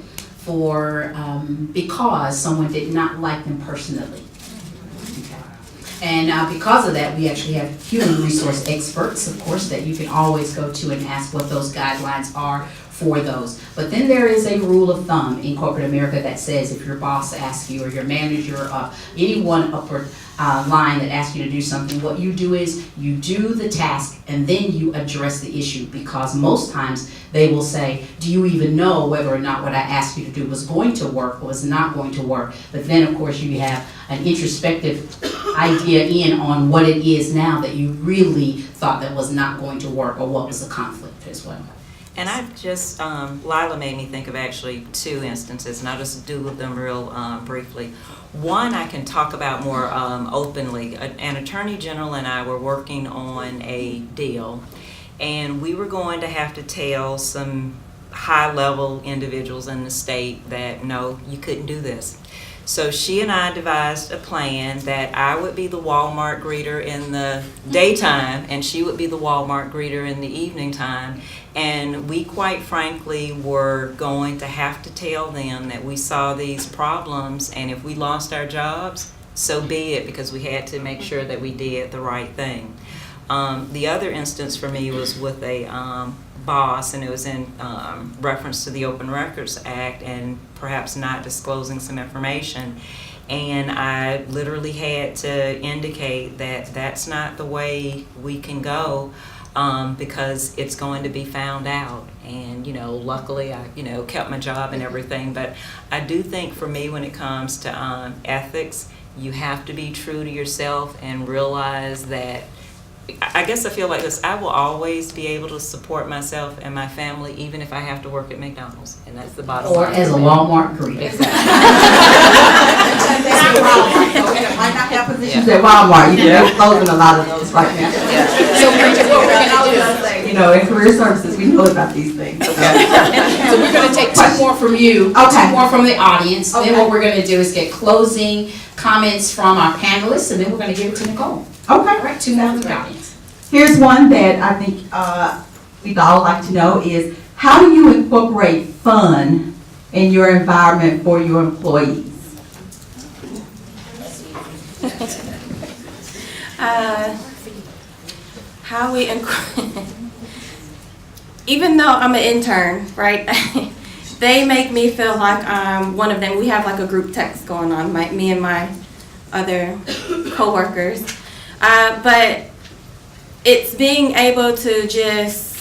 because someone did not like them personally. And because of that, we actually have human resource experts, of course, that you can always go to and ask what those guidelines are for those. But then there is a rule of thumb in corporate America that says if your boss asks you, or your manager, anyone upward line that asks you to do something, what you do is you do the task and then you address the issue, because most times they will say, do you even know whether or not what I asked you to do was going to work or was not going to work? But then, of course, you have an introspective idea in on what it is now that you really thought that was not going to work, or what was the conflict as well. And I've just, Lila made me think of actually 2 instances, and I'll just do them real briefly. One I can talk about more openly. An attorney general and I were working on a deal, and we were going to have to tell some high-level individuals in the state that, no, you couldn't do this. So she and I devised a plan that I would be the Walmart greeter in the daytime, and she would be the Walmart greeter in the evening time. And we, quite frankly, were going to have to tell them that we saw these problems, and if we lost our jobs, so be it, because we had to make sure that we did the right thing. The other instance for me was with a boss, and it was in reference to the Open Records Act and perhaps not disclosing some information. And I literally had to indicate that that's not the way we can go, because it's going to be found out. And, you know, luckily I, you know, kept my job and everything. But I do think for me, when it comes to ethics, you have to be true to yourself and realize that, I guess I feel like this, I will always be able to support myself and my family even if I have to work at McDonald's, and that's the bottom line. Or as a Walmart greeter. It might not have positions at Walmart, you're closing a lot of those right now. So Bridget, what we're gonna do, You know, in career services, we know about these things. so we're gonna take 2 more from you, Okay. 2 more from the audience. Okay. Then what we're gonna do is get closing comments from our panelists, and then we're gonna give it to Nicole. All Okay. right, 2 more from the audience. Here's one that I think we'd all like to know is, how do you incorporate fun in your environment for your employees? How we even though I'm an intern, right? They make me feel like I'm one of them. We have like a group text going on, me and my other coworkers. But it's being able to just,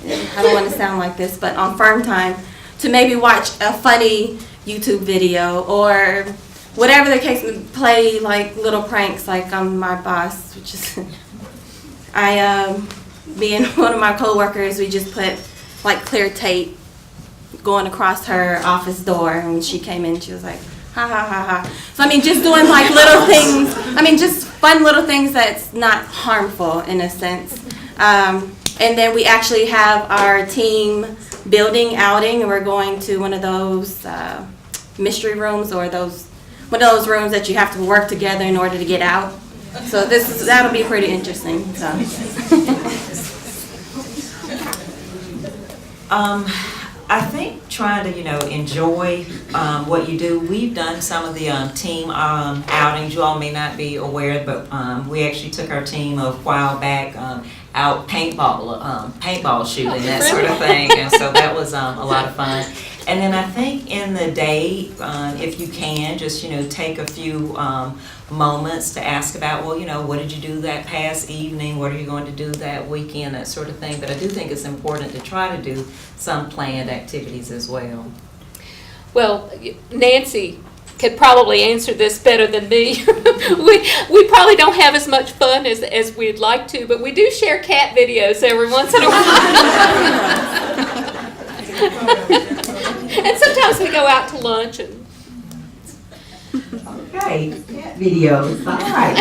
I don't want to sound like this, but on firm time, to maybe watch a funny YouTube video or whatever the case, play like little pranks like I'm my boss, which is, being one of my coworkers, we just put like clear tape going across her office door, and when she came in, she was like, ha ha ha ha. So I mean, just doing like little things, just fun little things that's not harmful in a sense. And then we actually have our team building outing, and we're going to one of those mystery rooms, or one of those rooms that you have to work together in order to get out. So that'll be pretty interesting. So. I think trying to, enjoy what you do. We've done some of the team outings. You all may not be aware, but we actually took our team a while back out paintball shooting, that sort of thing. And so that was a lot of fun. And then I think in the day, if you can, just, take a few moments to ask about, well, what did you do that past evening? What are you going to do that weekend? That sort of thing. But I do think it's important to try to do some planned activities as well. Well, Nancy could probably answer this better than me. we probably don't have as much fun as we'd like to, but we do share cat videos every once in a while. And sometimes we go out to lunch and. Okay, cat videos. All right.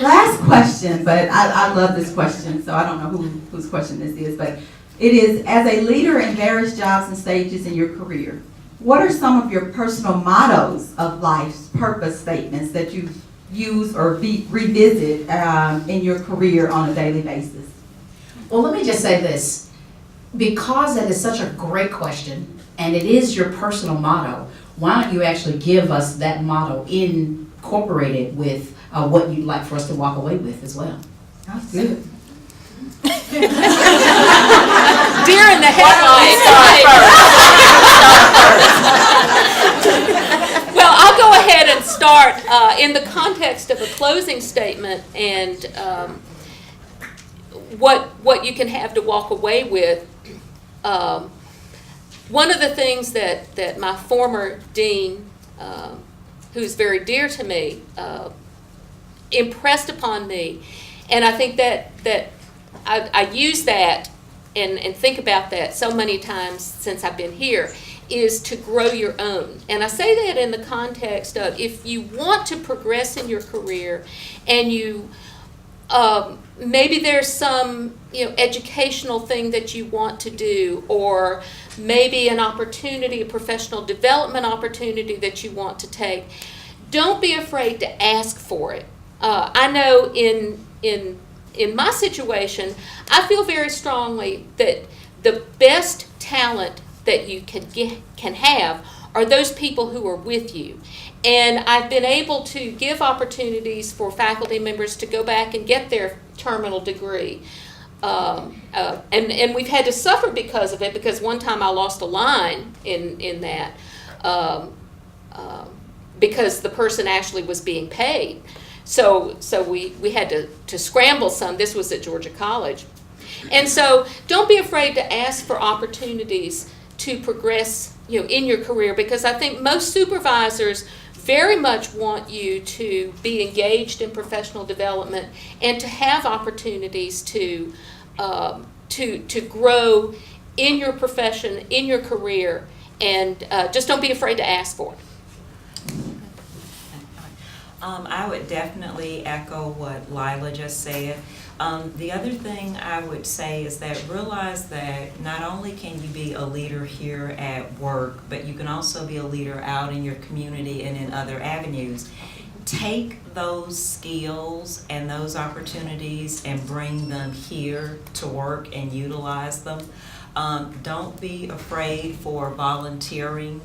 Last question, but I love this question, so I don't know whose question this is, but it is, as a leader in various jobs and stages in your career, what are some of your personal mottos of life's purpose statements that you use or revisit in your career on a daily basis? Well, let me just say this. Because that is such a great question, and it is your personal motto, why don't you actually give us that motto incorporated with what you'd like for us to walk away with as well? That's good. Deer in the headlights. Well, I'll go ahead and start in the context of a closing statement and what you can have to walk away with. One of the things that my former dean, who's very dear to me, impressed upon me, and I think that I use that and think about that so many times since I've been here, is to grow your own. And I say that in the context of, if you want to progress in your career and you maybe there's some educational thing that you want to do, or maybe an opportunity, a professional development opportunity that you want to take, don't be afraid to ask for it. I know in my situation, I feel very strongly that the best talent that you can have are those people who are with you. And I've been able to give opportunities for faculty members to go back and get their terminal degree. And we've had to suffer because of it, because one time I lost a line in that because the person actually was being paid. So we had to scramble some. This was at Georgia College. And so don't be afraid to ask for opportunities to progress in your career, because I think most supervisors very much want you to be engaged in professional development and to have opportunities to grow in your profession, in your career, and just don't be afraid to ask for it. I would definitely echo what Lila just said. The other thing I would say is that realize that not only can you be a leader here at work, but you can also be a leader out in your community and in other avenues. Take those skills and those opportunities and bring them here to work and utilize them. Don't be afraid for volunteering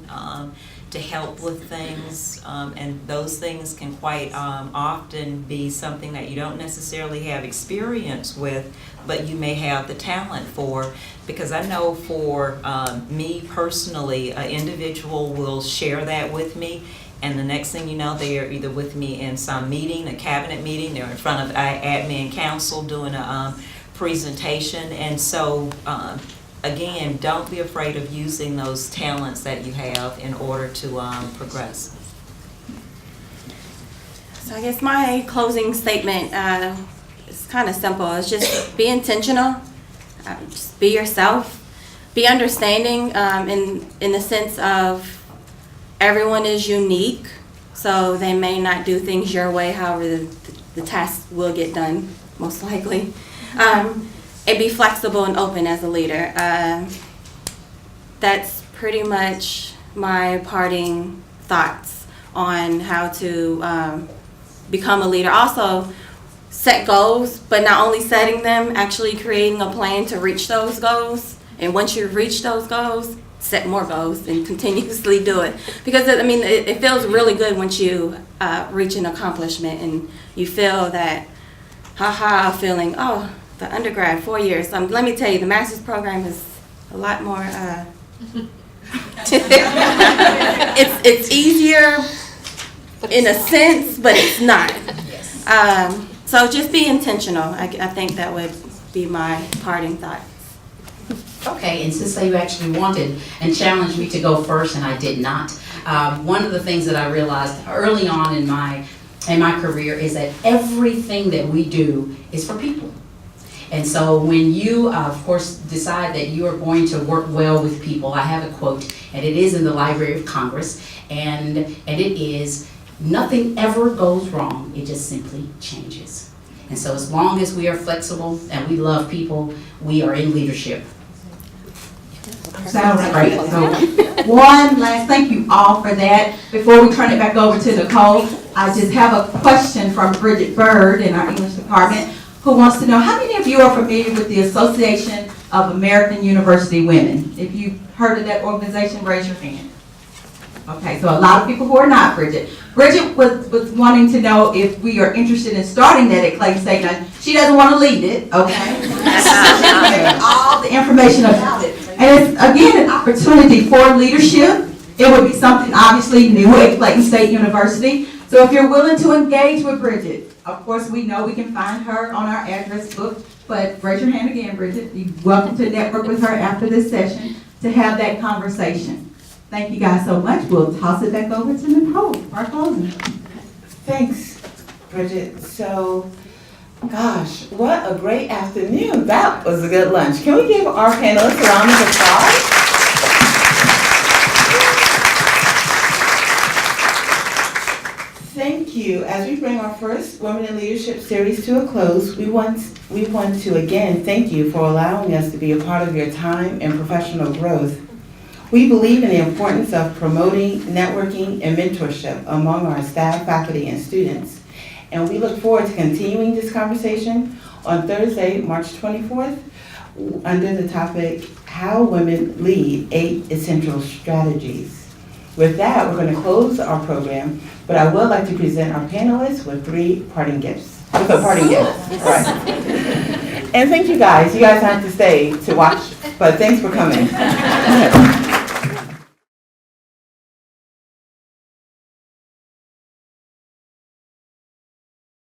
to help with things, and those things can quite often be something that you don't necessarily have experience with, but you may have the talent for. Because I know for me personally, an individual will share that with me, and the next thing you know, they are either with me in some meeting, a cabinet meeting, they're in front of admin council doing a presentation. And so again, don't be afraid of using those talents that you have in order to progress. So I guess my closing statement is kind of simple. It's just be intentional, just be yourself, be understanding in the sense of everyone is unique, so they may not do things your way, however the task will get done, most likely. And be flexible and open as a leader. That's pretty much my parting thoughts on how to become a leader. Also, set goals, but not only setting them, actually creating a plan to reach those goals. And once you reach those goals, set more goals and continuously do it. Because it feels really good once you reach an accomplishment and you feel that feeling, oh, the undergrad 4 years. Let me tell you, the master's program is a lot more. It's easier in a sense, but it's not. So just be intentional. I think that would be my parting thought. Okay, and since you actually wanted and challenged me to go first, and I did not, one of the things that I realized early on in my career is that everything that we do is for people. And so when you, of course, decide that you are going to work well with people, I have a quote, and it is in the Library of Congress, and it is, nothing ever goes wrong, it just simply changes. And so as long as we are flexible and we love people, we are in leadership. Sounds great. So one last thank you all for that. Before we turn it back over to Nicole, I just have a question from Bridget Bird in our English department, who wants to know, how many of you are familiar with the Association of American University Women? If you've heard of that organization, raise your hand. Okay, so a lot of people who are not, Bridget. Bridget was wanting to know if we are interested in starting that at Clayton State. Now, she doesn't want to lead it, okay? All the information about it. And it's, again, an opportunity for leadership. It would be something obviously new at Clayton State University. So if you're willing to engage with Bridget, of course, we know we can find her on our address book, but raise your hand again, Bridget. You're welcome to network with her after this session to have that conversation. Thank you guys so much. We'll toss it back over to Nicole for our closing. Thanks, Bridget. So Gosh, what a great afternoon. That was a good lunch. Can we give our panelists a round of applause? Thank you. As we bring our first Women in Leadership series to a close, we want to again thank you for allowing us to be a part of your time and professional growth. We believe in the importance of promoting networking and mentorship among our staff, faculty, and students. And we look forward to continuing this conversation on Thursday, March 24th, under the topic, How Women Lead, 8 Essential Strategies. With that, we're going to close our program, but I would like to present our panelists with 3 parting gifts. With a parting gift, right. And thank you guys. You guys have to stay to watch, but thanks for coming.